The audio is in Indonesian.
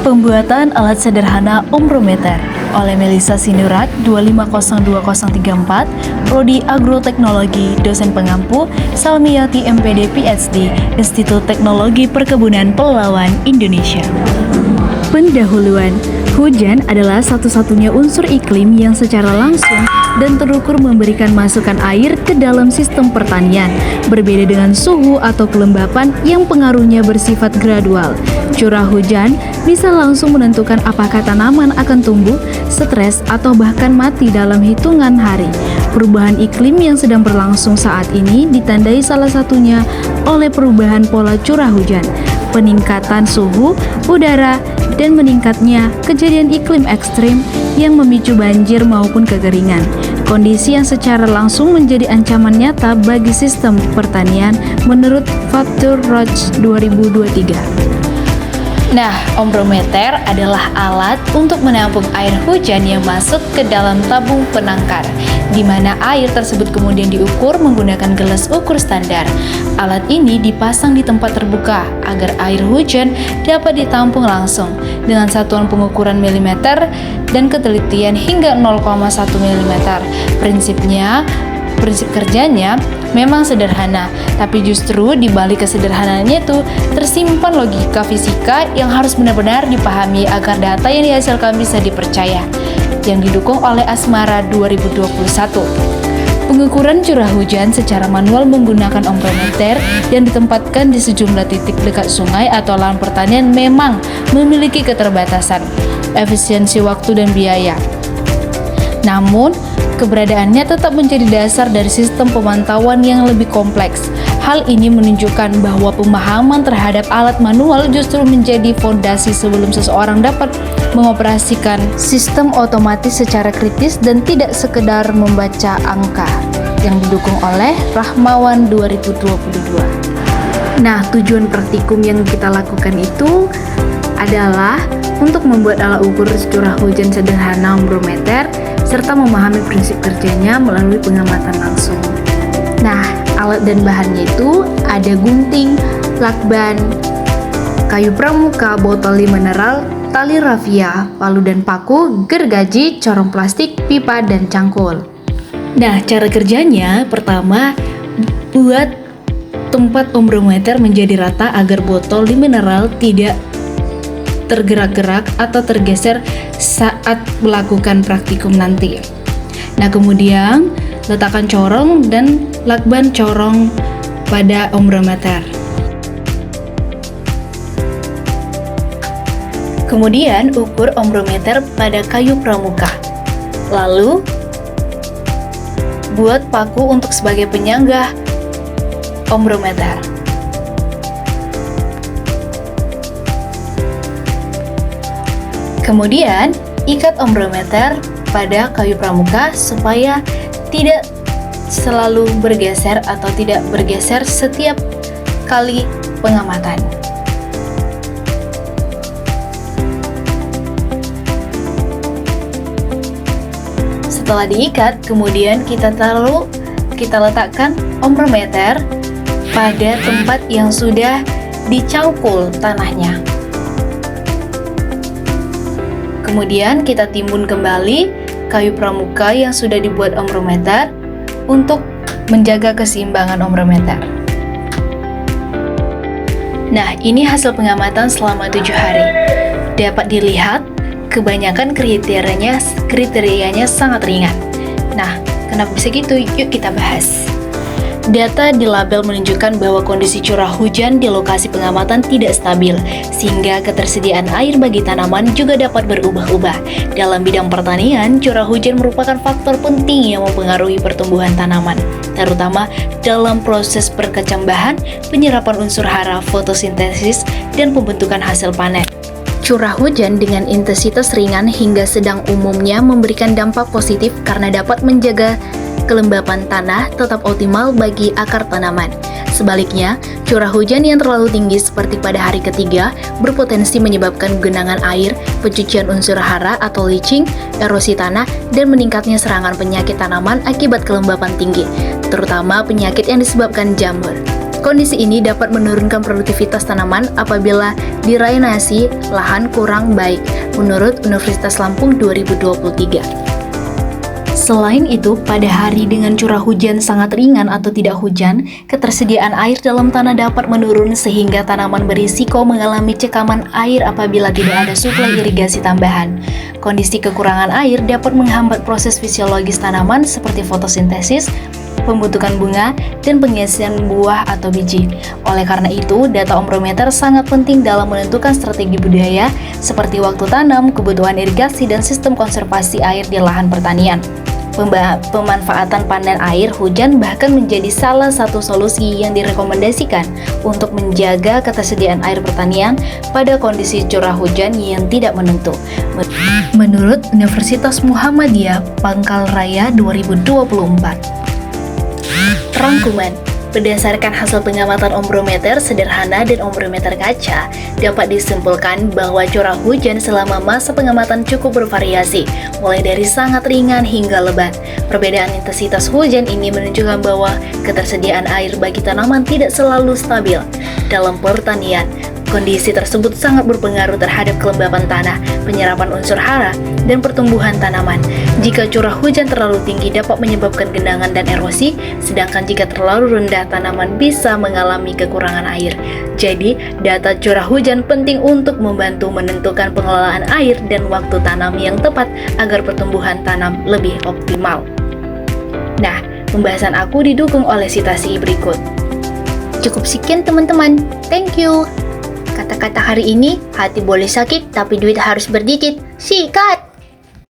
Pembuatan alat sederhana ombrometer oleh Melissa Sinurat 2502034, Prodi Agroteknologi, dosen pengampu Salmiati MPD PhD, Institut Teknologi Perkebunan Pelalawan Indonesia. Pendahuluan, hujan adalah satu-satunya unsur iklim yang secara langsung dan terukur memberikan masukan air ke dalam sistem pertanian, berbeda dengan suhu atau kelembapan yang pengaruhnya bersifat gradual. Curah hujan bisa langsung menentukan apakah tanaman akan tumbuh, stres, atau bahkan mati dalam hitungan hari. Perubahan iklim yang sedang berlangsung saat ini ditandai salah satunya oleh perubahan pola curah hujan, peningkatan suhu udara, dan meningkatnya kejadian iklim ekstrim yang memicu banjir maupun kekeringan. Kondisi yang secara langsung menjadi ancaman nyata bagi sistem pertanian menurut Fatur Roach 2023. Nah, ombrometer adalah alat untuk menampung air hujan yang masuk ke dalam tabung penangkar, di mana air tersebut kemudian diukur menggunakan gelas ukur standar. Alat ini dipasang di tempat terbuka agar air hujan dapat ditampung langsung dengan satuan pengukuran milimeter dan ketelitian hingga 0,1 mm. Prinsip kerjanya memang sederhana, tapi justru di balik kesederhanaannya itu tersimpan logika fisika yang harus benar-benar dipahami agar data yang dihasilkan bisa dipercaya. Yang didukung oleh Asmara 2021. Pengukuran curah hujan secara manual menggunakan ombrometer yang ditempatkan di sejumlah titik dekat sungai atau lahan pertanian memang memiliki keterbatasan, efisiensi waktu dan biaya. Namun, keberadaannya tetap menjadi dasar dari sistem pemantauan yang lebih kompleks. Hal ini menunjukkan bahwa pemahaman terhadap alat manual justru menjadi fondasi sebelum seseorang dapat mengoperasikan sistem otomatis secara kritis dan tidak sekedar membaca angka, yang didukung oleh Rahmawan 2022. Nah, tujuan praktikum yang kita lakukan itu adalah untuk membuat alat ukur curah hujan sederhana ombrometer serta memahami prinsip kerjanya melalui pengamatan langsung. Nah, alat dan bahannya itu ada gunting, lakban, kayu pramuka, botol mineral, tali rafia, palu dan paku, gergaji, corong plastik, pipa, dan cangkul. Nah, cara kerjanya pertama, buat tempat ombrometer menjadi rata agar botol mineral tidak tergerak-gerak atau tergeser saat melakukan praktikum nanti. Nah, kemudian letakkan corong dan lakban corong pada ombrometer. Kemudian ukur ombrometer pada kayu pramuka. Lalu buat paku untuk sebagai penyangga ombrometer. Kemudian, ikat ombrometer pada kayu pramuka supaya tidak selalu bergeser atau tidak bergeser setiap kali pengamatan. Setelah diikat, kemudian kita letakkan ombrometer pada tempat yang sudah dicangkul tanahnya. Kemudian kita timbun kembali kayu pramuka yang sudah dibuat ombrometer untuk menjaga keseimbangan ombrometer. Nah, ini hasil pengamatan selama 7 hari. Dapat dilihat, kebanyakan kriterianya sangat ringan. Nah, kenapa bisa gitu? Yuk kita bahas. Data di label menunjukkan bahwa kondisi curah hujan di lokasi pengamatan tidak stabil, sehingga ketersediaan air bagi tanaman juga dapat berubah-ubah. Dalam bidang pertanian, curah hujan merupakan faktor penting yang mempengaruhi pertumbuhan tanaman, terutama dalam proses perkecambahan, penyerapan unsur hara, fotosintesis, dan pembentukan hasil panen. Curah hujan dengan intensitas ringan hingga sedang umumnya memberikan dampak positif karena dapat menjaga kelembapan tanah tetap optimal bagi akar tanaman. Sebaliknya, curah hujan yang terlalu tinggi seperti pada hari ketiga berpotensi menyebabkan genangan air, pencucian unsur hara atau leaching, erosi tanah, dan meningkatnya serangan penyakit tanaman akibat kelembapan tinggi, terutama penyakit yang disebabkan jamur. Kondisi ini dapat menurunkan produktivitas tanaman apabila drainasi lahan kurang baik, menurut Universitas Lampung 2023. Selain itu, pada hari dengan curah hujan sangat ringan atau tidak hujan, ketersediaan air dalam tanah dapat menurun sehingga tanaman berisiko mengalami cekaman air apabila tidak ada suplai irigasi tambahan. Kondisi kekurangan air dapat menghambat proses fisiologis tanaman seperti fotosintesis, pembentukan bunga, dan pengisian buah atau biji. Oleh karena itu, data ombrometer sangat penting dalam menentukan strategi budidaya seperti waktu tanam, kebutuhan irigasi, dan sistem konservasi air di lahan pertanian. Pemanfaatan panen air hujan bahkan menjadi salah satu solusi yang direkomendasikan untuk menjaga ketersediaan air pertanian pada kondisi curah hujan yang tidak menentu. Menurut Universitas Muhammadiyah Pangkal Raya 2024. Rangkuman. Berdasarkan hasil pengamatan ombrometer sederhana dan ombrometer kaca, dapat disimpulkan bahwa curah hujan selama masa pengamatan cukup bervariasi, mulai dari sangat ringan hingga lebat. Perbedaan intensitas hujan ini menunjukkan bahwa ketersediaan air bagi tanaman tidak selalu stabil. Dalam pertanian, kondisi tersebut sangat berpengaruh terhadap kelembapan tanah, penyerapan unsur hara, dan pertumbuhan tanaman. Jika curah hujan terlalu tinggi dapat menyebabkan genangan dan erosi, sedangkan jika terlalu rendah tanaman bisa mengalami kekurangan air. Jadi, data curah hujan penting untuk membantu menentukan pengelolaan air dan waktu tanam yang tepat agar pertumbuhan tanam lebih optimal. Nah, pembahasan aku didukung oleh citasi berikut. Cukup sekian teman-teman, thank you. Kata-kata hari ini, hati boleh sakit tapi duit harus berdikit. Sikat!